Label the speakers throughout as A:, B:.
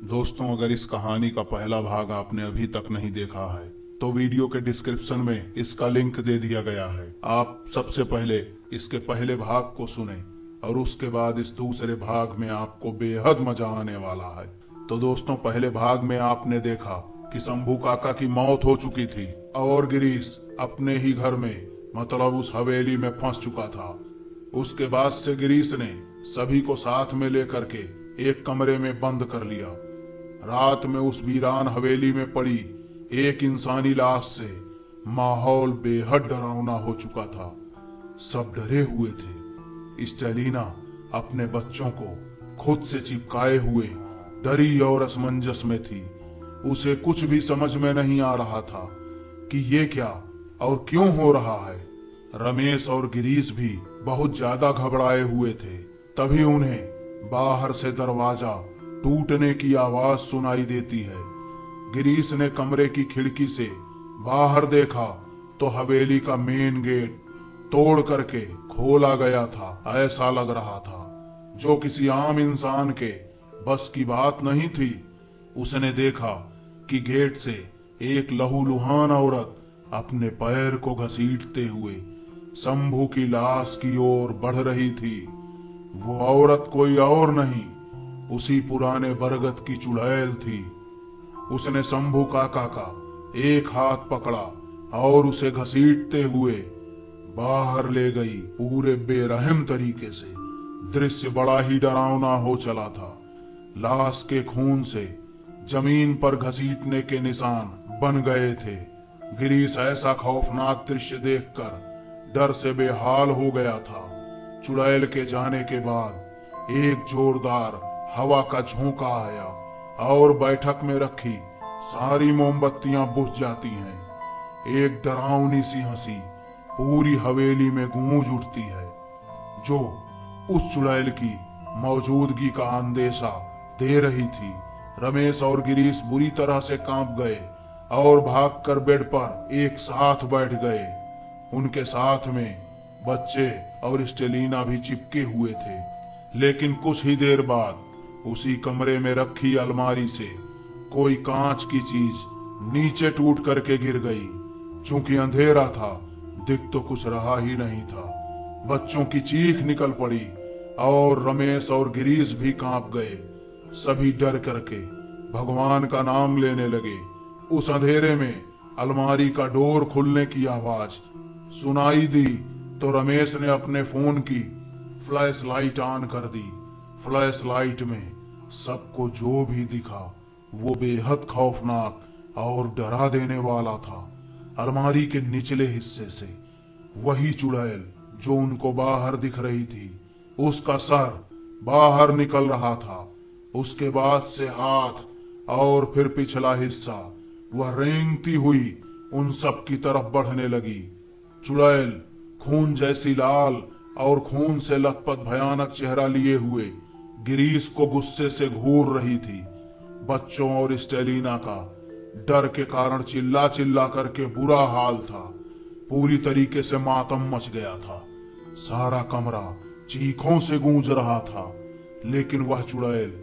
A: दोस्तों, अगर इस कहानी का पहला भाग आपने अभी तक नहीं देखा है तो वीडियो के डिस्क्रिप्शन में इसका लिंक दे दिया गया है। आप सबसे पहले इसके पहले भाग को सुने और उसके बाद इस दूसरे भाग में आपको बेहद मजा आने वाला है। तो दोस्तों, पहले भाग में आपने देखा कि शंभू काका की मौत हो चुकी थी और गिरीश अपने ही घर में मतलब उस हवेली में फंस चुका था। उसके बाद से गिरीश ने सभी को साथ में लेकर के एक कमरे में बंद कर लिया। रात में उस वीरान हवेली में पड़ी एक इंसानी लाश से माहौल बेहद डरावना हो चुका था। सब डरे हुए थे। स्टेलिना अपने बच्चों को खुद से चिपकाए हुए डरी और असमंजस में थी। उसे कुछ भी समझ में नहीं आ रहा था कि ये क्या और क्यों हो रहा है। रमेश और गिरीश भी बहुत ज्यादा घबराए हुए थे। तभी उन्हें बाहर से दरवाजा टूटने की आवाज सुनाई देती है। गिरीश ने कमरे की खिड़की से बाहर देखा तो हवेली का मेन गेट तोड़ करके खोला गया था। ऐसा लग रहा था जो किसी आम इंसान के बस की बात नहीं थी। उसने देखा कि गेट से एक लहूलुहान औरत अपने पैर को घसीटते हुए शंभू की लाश की ओर बढ़ रही थी। वो औरत कोई और नहीं, उसी पुराने बरगद की चुड़ैल थी। उसने शंभू काका का एक हाथ पकड़ा और उसे घसीटते हुए बाहर ले गई पूरे बेरहम तरीके से। दृश्य बड़ा ही डरावना हो चला था। लाश के खून से जमीन पर घसीटने के निशान बन गए थे। गिरीश ऐसा खौफनाक दृश्य देखकर डर से बेहाल हो गया था। चुड़ैल के जाने के बाद एक जोरदार हवा का झोंका आया और बैठक में रखी सारी मोमबत्तियां बुझ जाती हैं। एक डरावनी सी हंसी पूरी हवेली में गूंज उठती है जो उस चुड़ैल की मौजूदगी का अंदेशा दे रही थी। रमेश और गिरीश बुरी तरह से कांप गए और भागकर बेड पर एक साथ बैठ गए। उनके साथ में बच्चे और स्टेलिना भी चिपके हुए थे। लेकिन कुछ ही देर बाद उसी कमरे में रखी अलमारी से कोई कांच की चीज नीचे टूट करके गिर गई। चूंकि अंधेरा था, दिख तो कुछ रहा ही नहीं था। बच्चों की चीख निकल पड़ी और रमेश और गिरीश भी कांप गए। सभी डर करके भगवान का नाम लेने लगे। उस अंधेरे में अलमारी का डोर खुलने की आवाज सुनाई दी तो रमेश ने अपने फोन की फ्लैश लाइट ऑन कर दी। फ्लैश लाइट में सबको जो भी दिखा वो बेहद खौफनाक और डरा देने वाला था। अलमारी के निचले हिस्से से वही चुड़ैल जो उनको बाहर दिख रही थी, उसका सर बाहर निकल रहा था। उसके बाद से हाथ और फिर पिछला हिस्सा वह रेंगती हुई उन सब की तरफ बढ़ने लगी। चुड़ैल खून जैसी लाल और खून से लथपथ भयानक चेहरा लिए हुए गिरीश को गुस्से से घूर रही थी। बच्चों और स्टेलिना का डर के कारण चिल्ला चिल्ला करके बुरा हाल था। पूरी तरीके से मातम मच गया था। सारा कमरा चीखों से गूंज रहा था। लेकिन वह चुड़ैल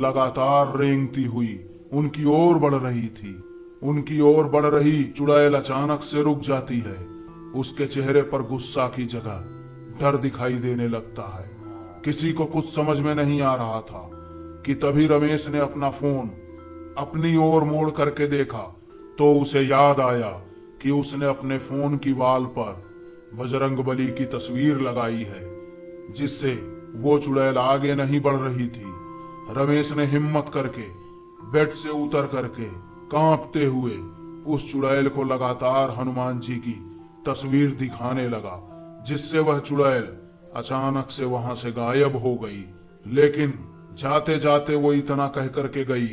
A: लगातार रेंगती हुई उनकी ओर बढ़ रही थी। उनकी ओर बढ़ रही चुड़ैल अचानक से रुक जाती है। उसके चेहरे पर गुस्सा की जगह डर दिखाई देने लगता है। किसी को कुछ समझ में नहीं आ रहा था कि तभी रमेश ने अपना फोन अपनी ओर मोड़ करके देखा तो उसे याद आया कि उसने अपने फोन की वॉल पर बजरंगबली की तस्वीर लगाई है, जिससे वो चुड़ैल आगे नहीं बढ़ रही थी। रमेश ने हिम्मत करके बेड से उतर करके कांपते हुए उस चुड़ैल को लगातार हनुमान जी की तस्वीर दिखाने लगा, जिससे वह चुड़ैल अचानक से वहां से गायब हो गई। लेकिन जाते जाते वो इतना कह करके गई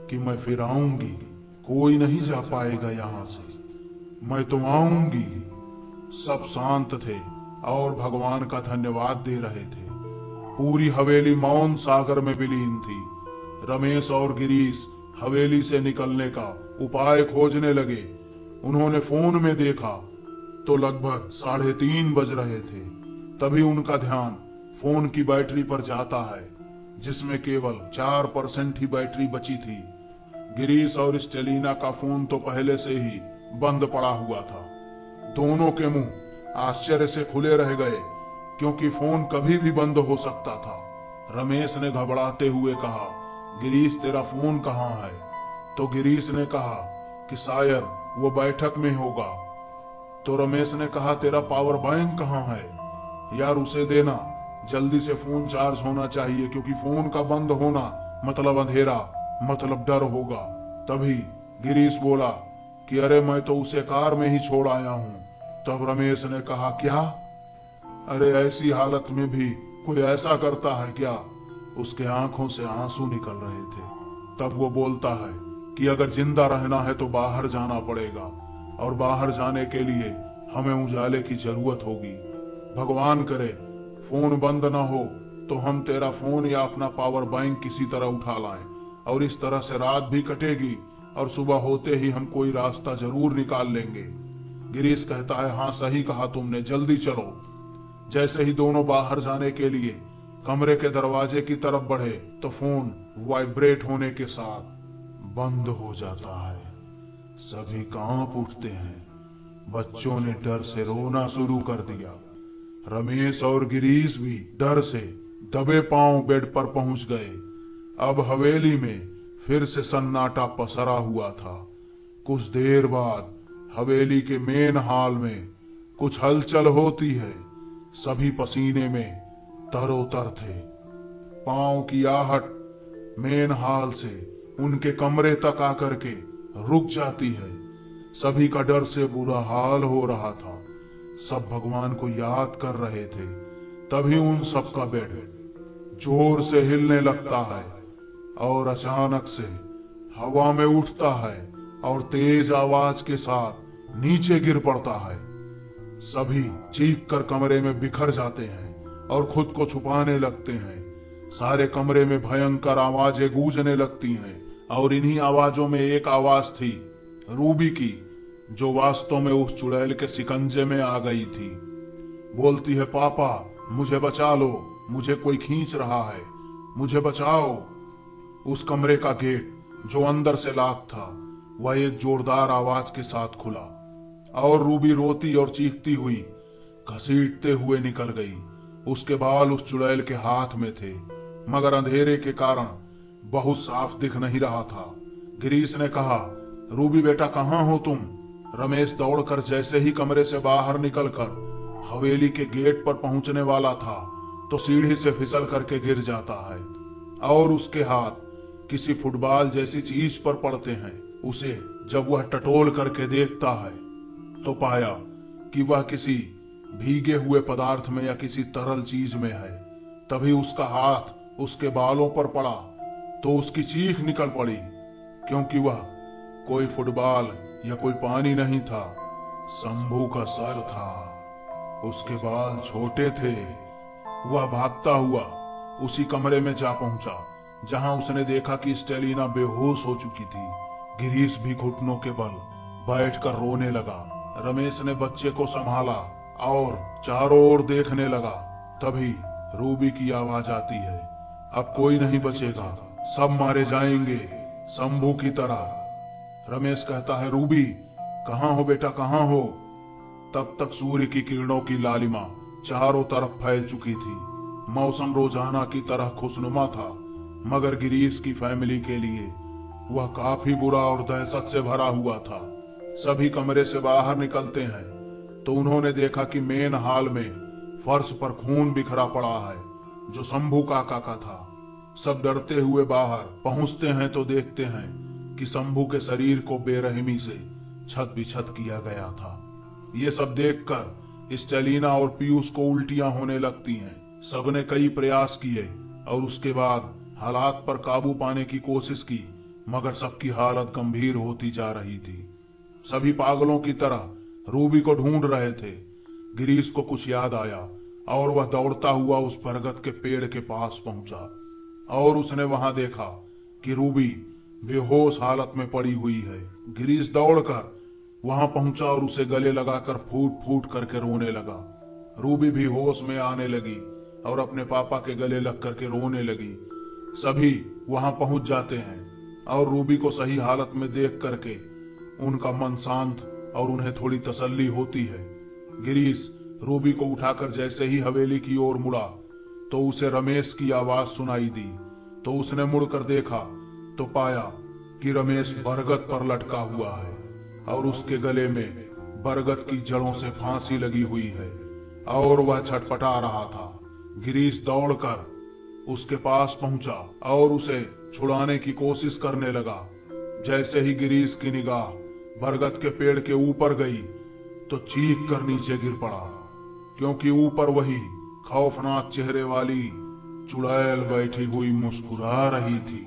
A: कि मैं फिर आऊंगी, कोई नहीं जा पाएगा यहां से, मैं तो आऊंगी। सब शांत थे और भगवान का धन्यवाद दे रहे थे। पूरी हवेली मौन सागर में विलीन थी। रमेश और गिरीश हवेली से निकलने का उपाय खोजने लगे। उन्होंने फोन में देखा तो लगभग 3:30 बज रहे थे। तभी उनका ध्यान फोन की बैटरी पर जाता है जिसमें केवल 4% ही बैटरी बची थी। गिरीश और स्टेलिना का फोन तो पहले से ही बंद पड़ा हुआ था। दोनों के मुंह आश्चर्य से खुले रह गए, क्योंकि फोन कभी भी बंद हो सकता था। रमेश ने घबराते हुए कहा, गिरीश तेरा फोन कहाँ है? तो गिरीश ने कहा कि शायद वो बैठक में होगा। तो रमेश ने कहा, तेरा पावर बैंक कहाँ है? यार उसे देना, जल्दी से फोन चार्ज होना चाहिए, क्योंकि फोन का बंद होना मतलब अंधेरा, मतलब डर होगा। तभी गिरीश बोला कि अरे मैं तो उसे कार में ही छोड़ आया हूं। तब रमेश ने कहा, क्या? अरे ऐसी हालत में भी कोई ऐसा करता है क्या? उसके आंखों से आंसू निकल रहे थे। तब वो बोलता है कि अगर जिंदा रहना है तो बाहर जाना पड़ेगा, और बाहर जाने के लिए हमें उजाले की जरूरत होगी। भगवान करे फोन बंद ना हो तो हम तेरा फोन या अपना पावर बैंक किसी तरह उठा लाएं, और इस तरह से रात भी कटेगी और सुबह होते ही हम कोई रास्ता जरूर निकाल लेंगे। गिरीश कहता है, हाँ सही कहा तुमने, जल्दी चलो। जैसे ही दोनों बाहर जाने के लिए कमरे के दरवाजे की तरफ बढ़े तो फोन वाइब्रेट होने के साथ बंद हो जाता है। सभी कांप उठते हैं। बच्चों ने डर से रोना शुरू कर दिया। रमेश और गिरीश भी डर से दबे पांव बेड पर पहुंच गए। अब हवेली में फिर से सन्नाटा पसरा हुआ था। कुछ देर बाद हवेली के मेन हॉल में कुछ हलचल होती है। सभी पसीने में तरोतर थे। पांव की आहट मेन हॉल से उनके कमरे तक आकर के रुक जाती है। सभी का डर से बुरा हाल हो रहा था। सब भगवान को याद कर रहे थे। तभी उन सब का बेड जोर से हिलने लगता है और अचानक से हवा में उठता है और तेज आवाज के साथ नीचे गिर पड़ता है। सभी चीख कर कमरे में बिखर जाते हैं और खुद को छुपाने लगते हैं। सारे कमरे में भयंकर आवाजें गूंजने लगती हैं, और इन्हीं आवाजों में एक आवाज थी रूबी की, जो वास्तव में उस चुड़ैल के शिकंजे में आ गई थी। बोलती है, पापा मुझे बचा लो, मुझे कोई खींच रहा है, मुझे बचाओ। उस कमरे का गेट जो अंदर से लॉक था वह एक जोरदार आवाज के साथ खुला, और रूबी रोती और चीखती हुई घसीटते हुए निकल गई। उसके बाल उस चुड़ैल के हाथ में थे, मगर अंधेरे के कारण बहुत साफ दिख नहीं रहा था। गिरीश ने कहा, रूबी बेटा कहाँ हो तुम? रमेश दौड़कर जैसे ही कमरे से बाहर निकलकर हवेली के गेट पर पहुंचने वाला था तो सीढ़ी से फिसल करके गिर जाता है, और उसके हाथ किसी फुटबॉल जैसी चीज पर पड़ते हैं। उसे जब वह टटोल करके देखता है तो पाया कि वह किसी भीगे हुए पदार्थ में या किसी तरल चीज में है। तभी उसका हाथ उसके बालों पर पड़ा तो उसकी चीख निकल पड़ी, क्योंकि वह कोई फुटबॉल या कोई पानी नहीं था, शंभू का सर था। उसके बाल छोटे थे। वह भागता हुआ उसी कमरे में जा पहुंचा जहां उसने देखा कि स्टेलिना बेहोश हो चुकी थी। गिरीश भी घुटनों के बल बैठकर रोने लगा। रमेश ने बच्चे को संभाला और चारों ओर देखने लगा। तभी रूबी की आवाज आती है, अब कोई नहीं बचेगा, सब मारे जाएंगे शंभू की तरह। रमेश कहता है, रूबी कहाँ हो बेटा, कहाँ हो? तब तक सूर्य की किरणों की लालिमा चारों तरफ फैल चुकी थी। मौसम रोजाना की तरह खुशनुमा था, मगर गिरीश की फैमिली के लिए वह काफी बुरा और दहशत से भरा हुआ था। सभी कमरे से बाहर निकलते हैं तो उन्होंने देखा कि मेन हॉल में फर्श पर खून बिखरा पड़ा है, जो शंभू काका का था। सब डरते हुए बाहर पहुंचते हैं तो देखते हैं कि शंभू के शरीर को बेरहमी से छत बिछत किया गया था। ये सब देखकर स्टेलिना और पीयूष को उल्टियां होने लगती हैं। सबने कई प्रयास किए और उसके बाद हालात पर काबू पाने की कोशिश की, मगर सबकी हालत गंभीर होती जा रही थी। सभी पागलों की तरह रूबी को ढूंढ रहे थे। गिरीश को कुछ याद आया और वह दौड़ता हुआ उस बरगद के पेड़ के पास पहुंचा, और उसने वहां देखा कि रूबी बेहोश हालत में पड़ी हुई है। गिरीश दौड़कर वहां पहुंचा और उसे गले लगाकर फूट फूट करके रोने लगा। रूबी भी होश में आने लगी और अपने पापा के गले लग करके रोने लगी। सभी वहां पहुंच जाते हैं और रूबी को सही हालत में देख करके उनका मन शांत और उन्हें थोड़ी तसल्ली होती है। गिरीश रूबी को उठाकर जैसे ही हवेली की ओर मुड़ा तो उसे रमेश की आवाज सुनाई दी। तो उसने मुड़कर देखा तो पाया कि रमेश बरगद पर लटका हुआ है और उसके गले में बरगद की जड़ों से फांसी लगी हुई है और वह छटपटा रहा था। गिरीश दौड़कर उसके पास पहुंचा और उसे छुड़ाने की कोशिश करने लगा। जैसे ही गिरीश की निगाह बरगद के पेड़ के ऊपर गई तो चीख कर नीचे गिर पड़ा, क्योंकि ऊपर वही खौफनाक चेहरे वाली चुड़ैल बैठी हुई मुस्कुरा रही थी।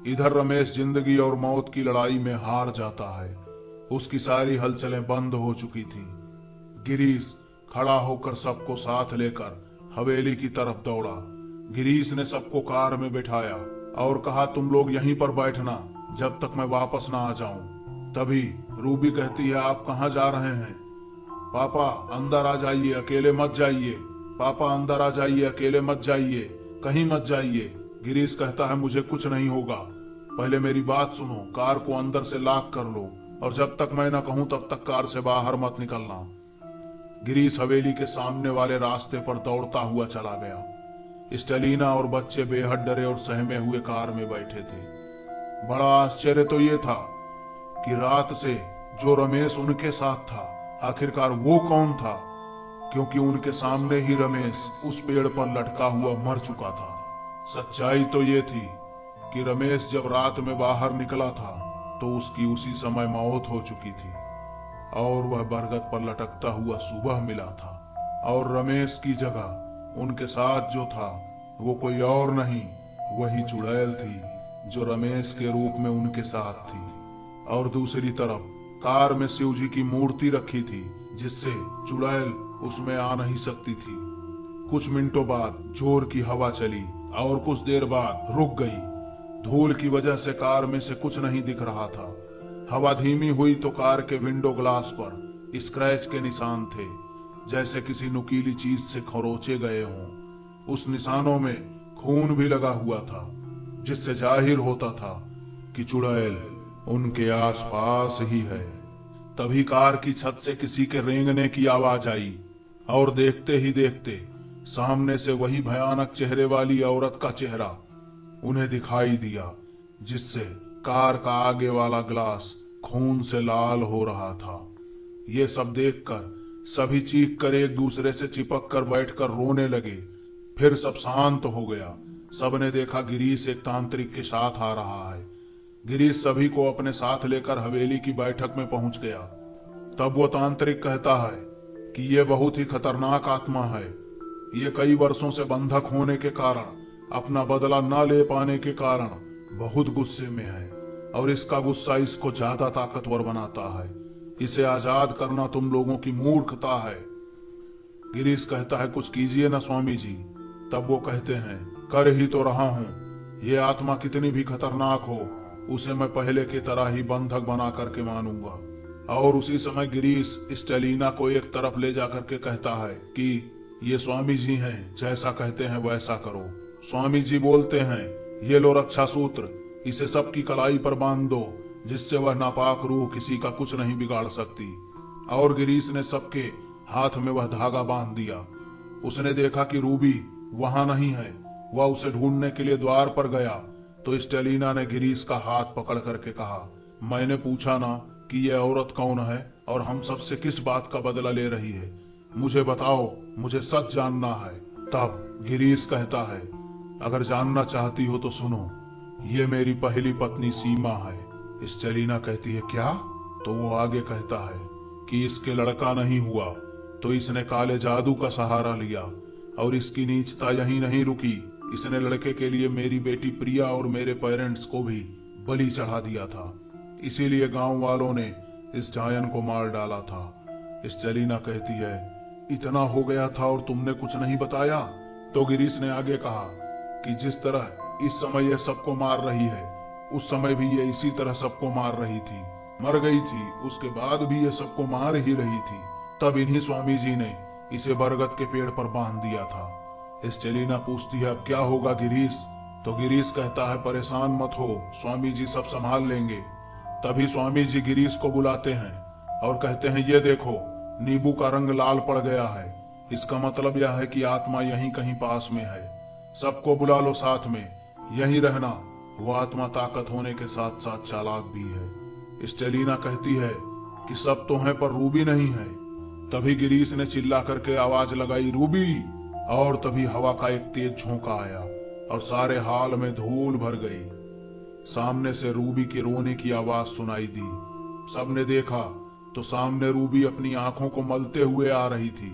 A: इधर रमेश जिंदगी और मौत की लड़ाई में हार जाता है। उसकी सारी हलचलें बंद हो चुकी थी। गिरीश खड़ा होकर सबको साथ लेकर हवेली की तरफ दौड़ा। गिरीश ने सबको कार में बैठाया और कहा, तुम लोग यहीं पर बैठना जब तक मैं वापस ना आ जाऊं। तभी रूबी कहती है, आप कहाँ जा रहे हैं? पापा अंदर आ जाइए, अकेले मत जाइए। पापा अंदर आ जाइए, अकेले मत जाइए, कहीं मत जाइए। गिरीश कहता है, मुझे कुछ नहीं होगा, पहले मेरी बात सुनो। कार को अंदर से लॉक कर लो और जब तक मैं ना कहूं तब तक कार से बाहर मत निकलना। गिरीश हवेली के सामने वाले रास्ते पर दौड़ता हुआ चला गया। स्टेलिना और बच्चे बेहद डरे और सहमे हुए कार में बैठे थे। बड़ा आश्चर्य तो ये था कि रात से जो रमेश उनके साथ था, आखिरकार वो कौन था, क्योंकि उनके सामने ही रमेश उस पेड़ पर लटका हुआ मर चुका था। सच्चाई तो ये थी कि रमेश जब रात में बाहर निकला था तो उसकी उसी समय मौत हो चुकी थी और वह बरगद पर लटकता हुआ सुबह मिला था। और रमेश की जगह उनके साथ जो था वो कोई और नहीं, वही चुड़ैल थी जो रमेश के रूप में उनके साथ थी। और दूसरी तरफ कार में शिव जी की मूर्ति रखी थी जिससे चुड़ैल उसमें आ नहीं सकती थी। कुछ मिनटों बाद जोर की हवा चली और कुछ देर बाद रुक गई। धूल की वजह से कार में से कुछ नहीं दिख रहा था। हवा धीमी हुई तो कार के विंडो ग्लास पर स्क्रैच के निशान थे, जैसे किसी नुकीली चीज से खरोचे गए हों। उस निशानों में खून भी लगा हुआ था, जिससे जाहिर होता था कि चुड़ैल उनके आसपास ही है। तभी कार की छत से किसी के रेंगने की आवाज आई और देखते ही देखते सामने से वही भयानक चेहरे वाली औरत का चेहरा उन्हें दिखाई दिया, जिससे कार का आगे वाला ग्लास खून से लाल हो रहा था। ये सब देखकर सभी चीख कर एक दूसरे से चिपक कर बैठकर रोने लगे। फिर सब शांत हो गया। सबने देखा गिरीश एक तांत्रिक के साथ आ रहा है। गिरीश सभी को अपने साथ लेकर हवेली की बैठक में पहुंच गया। तब वो तांत्रिक कहता है कि ये बहुत ही खतरनाक आत्मा है। ये कई वर्षों से बंधक होने के कारण, अपना बदला न ले पाने के कारण बहुत गुस्से में है और इसका गुस्सा इसको ज्यादा ताकतवर बनाता है। इसे आजाद करना तुम लोगों की मूर्खता है। गिरीश कहता है, कुछ कीजिए ना स्वामी जी। तब वो कहते हैं, कर ही तो रहा हूं। ये आत्मा कितनी भी खतरनाक हो, उसे मैं पहले की तरह ही बंधक बना करके मानूंगा। और उसी समय गिरीश स्टेलिना को एक तरफ ले जाकर के कहता है कि ये स्वामी जी हैं, जैसा कहते हैं वैसा करो। स्वामी जी बोलते हैं, ये लो रक्षा सूत्र, इसे सबकी कलाई पर बांध दो, जिससे वह नापाक रूह किसी का कुछ नहीं बिगाड़ सकती। और गिरीश ने सबके हाथ में वह धागा बांध दिया। उसने देखा कि रूबी वहां नहीं है। वह उसे ढूंढने के लिए द्वार पर गया तो स्टेलिना ने गिरीश का हाथ पकड़ करके कहा, मैंने पूछा ना कि यह औरत कौन है और हम सबसे किस बात का बदला ले रही है। मुझे बताओ, मुझे सच जानना है। तब गिरीश कहता है, अगर जानना चाहती हो तो सुनो, ये मेरी पहली पत्नी सीमा है। स्टेलिना कहती है, क्या? तो वो आगे कहता है कि इसके लड़का नहीं हुआ तो इसने काले जादू का सहारा लिया और इसकी नीचता यहीं नहीं रुकी। इसने लड़के के लिए मेरी बेटी प्रिया और मेरे पेरेंट्स को भी बलि चढ़ा दिया था। इसीलिए गांव वालों ने इस जायन को मार डाला था। स्टेलिना कहती है, इतना हो गया था और तुमने कुछ नहीं बताया? तो गिरीश ने आगे कहा कि जिस तरह इस समय यह सबको मार रही है, उस समय भी ये इसी तरह सबको मार रही थी। मर गई थी, उसके बाद भी ये सबको मार ही रही थी। तब इन्हीं स्वामी जी ने इसे बरगद के पेड़ पर बांध दिया था। स्टेलिना पूछती है, अब क्या होगा गिरीश? तो गिरीश कहता है परेशान मत हो, स्वामी जी सब संभाल लेंगे। तभी स्वामी जी गिरीश को बुलाते हैं और कहते हैं ये देखो, नींबू का रंग लाल पड़ गया है। इसका मतलब यह है कि आत्मा यहीं कहीं पास में है। सबको बुला लो साथ में, यहीं रहना। वो आत्मा ताकत होने के साथ साथ चालाक भी है। स्टेलिना कहती है कि सब तो हैं पर रूबी नहीं है। तभी गिरीश ने चिल्ला करके आवाज लगाई, रूबी। और तभी हवा का एक तेज झोंका आया और सारे हाल में धूल भर गई। सामने से रूबी के रोने की आवाज सुनाई दी। सबने देखा तो सामने रूबी अपनी आंखों को मलते हुए आ रही थी।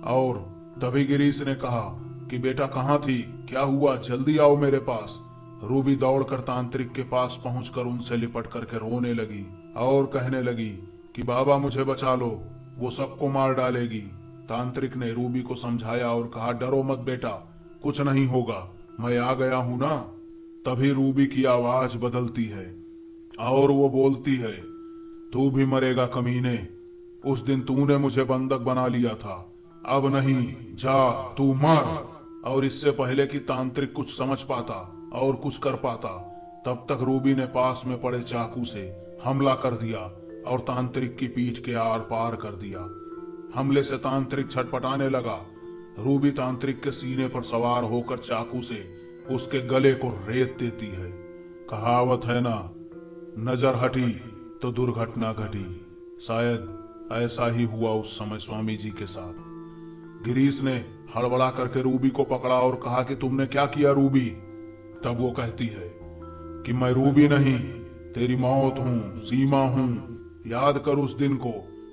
A: और तभी गिरीश ने कहा कि बेटा कहाँ थी, क्या हुआ, जल्दी आओ मेरे पास। रूबी दौड़कर तांत्रिक के पास पहुंचकर उनसे लिपट करके रोने लगी और कहने लगी कि बाबा मुझे बचा लो, वो सबको मार डालेगी। तांत्रिक ने रूबी को समझाया और कहा डरो मत बेटा, कुछ नहीं होगा, मैं आ गया हूं ना। तभी रूबी की आवाज बदलती है और वो बोलती है, तू भी मरेगा कमीने। उस दिन तूने मुझे बंधक बना लिया था, अब नहीं, जा तू मर। और इससे पहले कि तांत्रिक कुछ समझ पाता और कुछ कर पाता, तब तक रूबी ने पास में पड़े चाकू से हमला कर दिया और तांत्रिक की पीठ के आर पार कर दिया। हमले से तांत्रिक छटपटाने लगा। रूबी तांत्रिक के सीने पर सवार होकर चाकू से उसके गले को रेत देती है। कहावत है ना, नजर हटी तो दुर्घटना घटी। शायद ऐसा ही हुआ उस समय स्वामी जी के साथ। गिरीश ने हड़बड़ा करके रूबी को पकड़ा और कहा कि तुमने क्या किया रूबी। तब वो कहती है कि मैं रूबी नहीं, तेरी मौत हूं, सीमा हूं। याद कर उस दिन को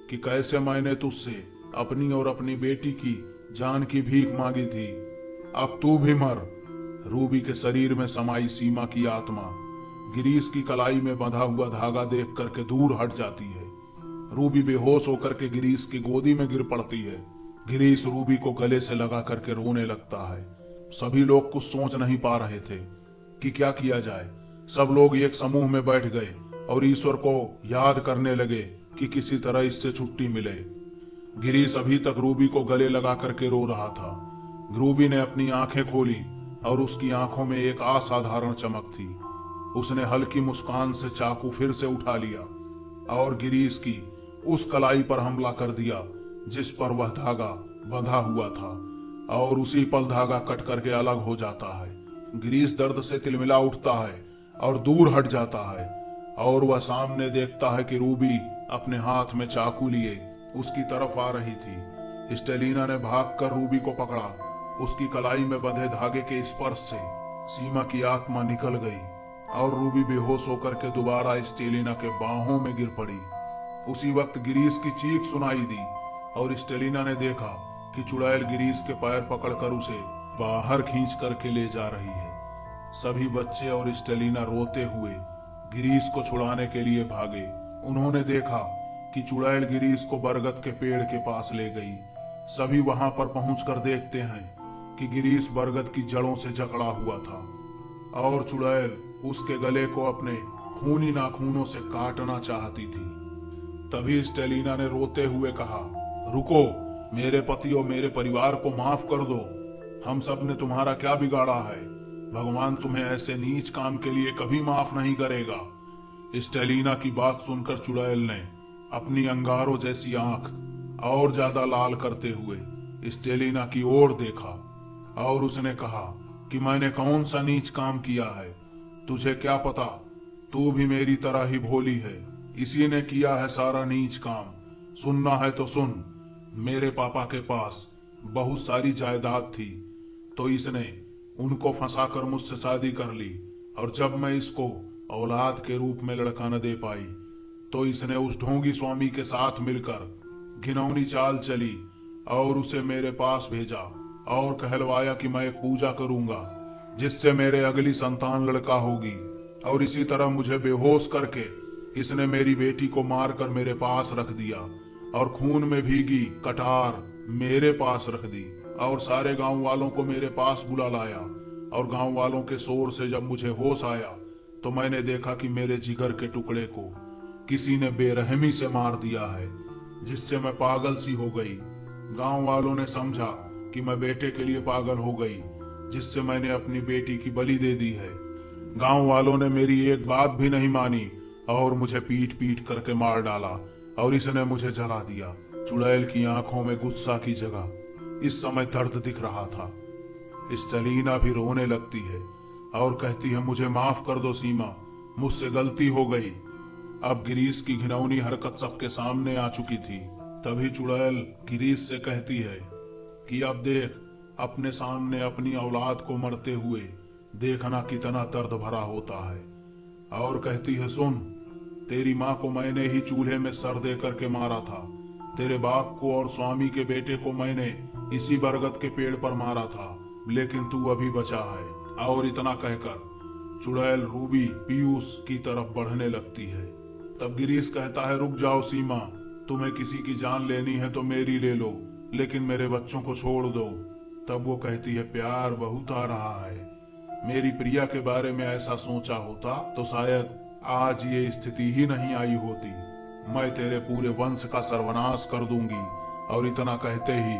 A: कि कैसे मैंने तुझसे अपनी और अपनी बेटी की जान की भीख मांगी थी। अब तू भी मर। रूबी के शरीर में समाई सीमा की आत्मा गिरीश की कलाई में बंधा हुआ धागा देख करके दूर हट जाती है। रूबी बेहोश होकर के गिरीश की गोदी में गिर पड़ती है। गिरीश रूबी को गले से लगा करके रोने लगता है। सभी लोग कुछ सोच नहीं पा रहे थे कि क्या किया जाए। सब लोग एक समूह में बैठ गए और ईश्वर को याद करने लगे कि किसी तरह इससे छुट्टी मिले। गिरीश अभी तक रूबी को गले लगा करके रो रहा था। रूबी ने अपनी आंखें खोली और उसकी आंखों में एक असाधारण चमक थी। उसने हल्की मुस्कान से चाकू फिर से उठा लिया और गिरीश की उस कलाई पर हमला कर दिया जिस पर वह धागा बंधा हुआ था, और उसी पल धागा कट करके अलग हो जाता है। गिरीश दर्द से तिलमिला उठता है और दूर हट जाता है और वह सामने देखता है कि रूबी अपने हाथ में चाकू लिए उसकी तरफ आ रही थी। स्टेलिना ने भागकर रूबी को पकड़ा। उसकी कलाई में बंधे धागे के स्पर्श से सीमा की आत्मा निकल गई और रूबी बेहोश होकर के दोबारा स्टेलिना के बाहों में गिर पड़ी। उसी वक्त गिरीश की चीख सुनाई दी और स्टेलिना ने देखा कि चुड़ैल गिरीश के पैर पकड़कर उसे बाहर खींच करके ले जा रही है। सभी बच्चे और स्टेलिना रोते हुए गिरीश को छुड़ाने के लिए भागे। उन्होंने देखा कि चुड़ैल गिरीश को बरगद के पेड़ के पास ले गई। सभी वहां पर पहुंचकर देखते हैं कि गिरीश बरगद की जड़ों से जकड़ा हुआ था और चुड़ैल उसके गले को अपने खूनी नाखूनों से काटना चाहती थी। तभी स्टेलिना ने रोते हुए कहा, रुको, मेरे पति और मेरे परिवार को माफ कर दो। हम सब ने तुम्हारा क्या बिगाड़ा है? भगवान तुम्हें ऐसे नीच काम के लिए कभी माफ नहीं करेगा। स्टेलिना की बात सुनकर चुड़ैल ने अपनी अंगारों जैसी आंख और ज्यादा लाल करते हुए स्टेलिना की ओर देखा और उसने कहा कि मैंने कौन सा नीच काम किया है? तुझे क्या पता, तू भी मेरी तरह ही भोली है। इसी ने किया है सारा नीच काम। सुनना है तो सुन। मेरे पापा के पास बहुत सारी जायदाद थी, तो इसने उनको फंसाकर मुझसे शादी कर ली, और जब मैं इसको औलाद के रूप में लड़का न दे पाई तो इसने उस ढोंगी स्वामी के साथ मिलकर घिनौनी चाल चली और उसे मेरे पास भेजा और कहलवाया कि मैं एक पूजा करूंगा जिससे मेरे अगली संतान लड़का होगी। और इसी तरह मुझे बेहोश करके इसने मेरी बेटी को मारकर मेरे पास रख दिया और खून में भीगी कटार मेरे पास रख दी और सारे गांव वालों को मेरे पास बुला लाया। और गांव वालों के शोर से जब मुझे होश आया तो मैंने देखा कि मेरे जिगर के टुकड़े को किसी ने बेरहमी से मार दिया है, जिससे मैं पागल सी हो गई। गांव वालों ने समझा कि मैं बेटे के लिए पागल हो गई। जिससे मैंने अपनी बेटी की बलि दे दी है। गांव वालों ने मेरी एक बात भी नहीं मानी और मुझे पीट पीट करके मार डाला और इसने मुझे जला दिया। चुड़ैल की आंखों में गुस्सा की जगह इस समय दर्द दिख रहा था। स्टेलिना भी रोने लगती है और कहती है, मुझे माफ कर दो सीमा, मुझसे गलती हो गई। अब गिरीश की घिनौनी हरकत सबके सामने आ चुकी थी। तभी चुड़ैल गिरीश से कहती है कि अब देख, अपने सामने अपनी औलाद को मरते हुए देखना कितना दर्द भरा होता है। और कहती है, सुन, तेरी माँ को मैंने ही चूल्हे में सर दे करके मारा था। तेरे बाप को और स्वामी के बेटे को मैंने इसी बरगद के पेड़ पर मारा था, लेकिन तू अभी बचा है। और इतना कहकर चुड़ैल रूबी पीयूष की तरफ बढ़ने लगती है। तब गिरीश कहता है, रुक जाओ सीमा, तुम्हें किसी की जान लेनी है तो मेरी ले लो, लेकिन मेरे बच्चों को छोड़ दो। तब वो कहती है, प्यार बहुत आ रहा है। मेरी प्रिया के बारे में ऐसा सोचा होता तो शायद आज ये स्थिति ही नहीं आई होती। मैं तेरे पूरे वंश का सर्वनाश कर दूंगी। और इतना कहते ही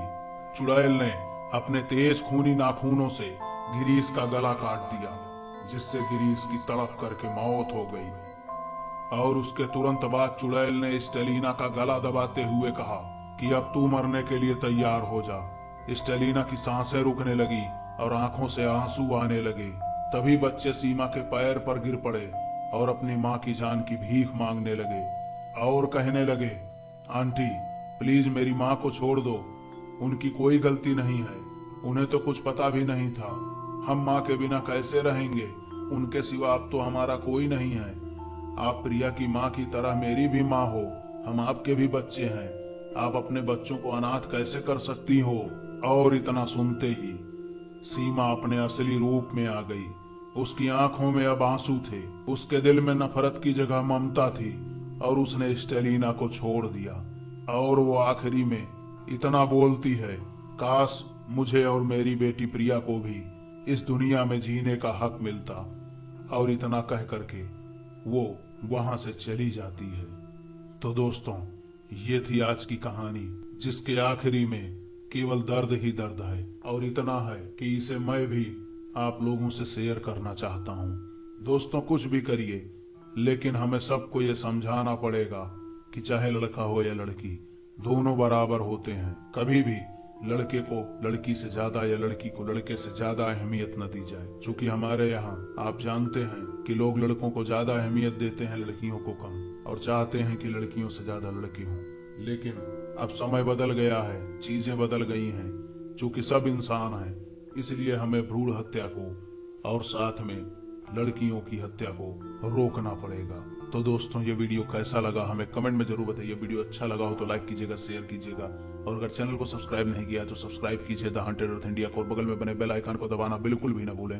A: चुड़ैल ने अपने तेज खूनी नाखूनों से गिरीश का गला काट दिया, जिससे गिरीश की तड़प करके मौत हो गई। और उसके तुरंत बाद चुड़ैल ने स्टेलिना का गला दबाते हुए कहा कि अब तू मरने के लिए तैयार हो जा। स्टेलिना की सांसें रुकने लगी और आंखों से आंसू आने लगे। तभी बच्चे सीमा के पैर पर गिर पड़े और अपनी माँ की जान की भीख मांगने लगे और कहने लगे, आंटी प्लीज मेरी माँ को छोड़ दो, उनकी कोई गलती नहीं है, उन्हें तो कुछ पता भी नहीं था। हम माँ के बिना कैसे रहेंगे, उनके सिवा अब तो हमारा कोई नहीं है। आप प्रिया की माँ की तरह मेरी भी माँ हो, हम आपके भी बच्चे हैं, आप अपने बच्चों को अनाथ कैसे कर सकती हो। और इतना सुनते ही सीमा अपने असली रूप में आ गई। उसकी आंखों में अब आंसू थे, उसके दिल में नफरत की जगह ममता थी और उसने स्टेलिना को छोड़ दिया। और वो आखिरी में इतना बोलती है, काश मुझे और मेरी बेटी प्रिया को भी इस दुनिया में जीने का हक मिलता। और इतना कह करके वो वहां से चली जाती है। तो दोस्तों, ये थी आज की कहानी, जिसके आखिरी में केवल दर्द ही दर्द है। और इतना है कि इसे मैं भी आप लोगों से शेयर करना चाहता हूँ। दोस्तों, कुछ भी करिए, लेकिन हमें सबको ये समझाना पड़ेगा कि चाहे लड़का हो या लड़की, दोनों बराबर होते हैं। कभी भी लड़के को लड़की से ज्यादा या लड़की को लड़के से ज्यादा अहमियत न दी जाए। चूंकि हमारे यहाँ आप जानते हैं कि लोग लड़कों को ज्यादा अहमियत देते हैं, लड़कियों को कम, और चाहते हैं कि लड़कियों से ज्यादा लड़के हों। लेकिन अब समय बदल गया है, चीजें बदल गई हैं। चूंकि सब इंसान हैं, इसलिए हमें भ्रूण हत्या को और साथ में लड़कियों की हत्या को रोकना पड़ेगा। तो दोस्तों, ये वीडियो कैसा लगा हमें कमेंट में जरूर बताइए। वीडियो अच्छा लगा हो तो लाइक कीजिएगा, शेयर कीजिएगा, और अगर चैनल को सब्सक्राइब नहीं किया तो सब्सक्राइब कीजिए द हंटेड अर्थ इंडिया को, और बगल में बने बेल आइकन को दबाना बिल्कुल भी न भूलें,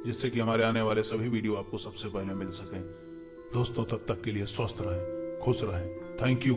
A: जिससे कि हमारे आने वाले सभी वीडियो आपको सबसे पहले मिल सकें। दोस्तों, तब तक के लिए स्वस्थ रहें, खुश रहें। Thank you.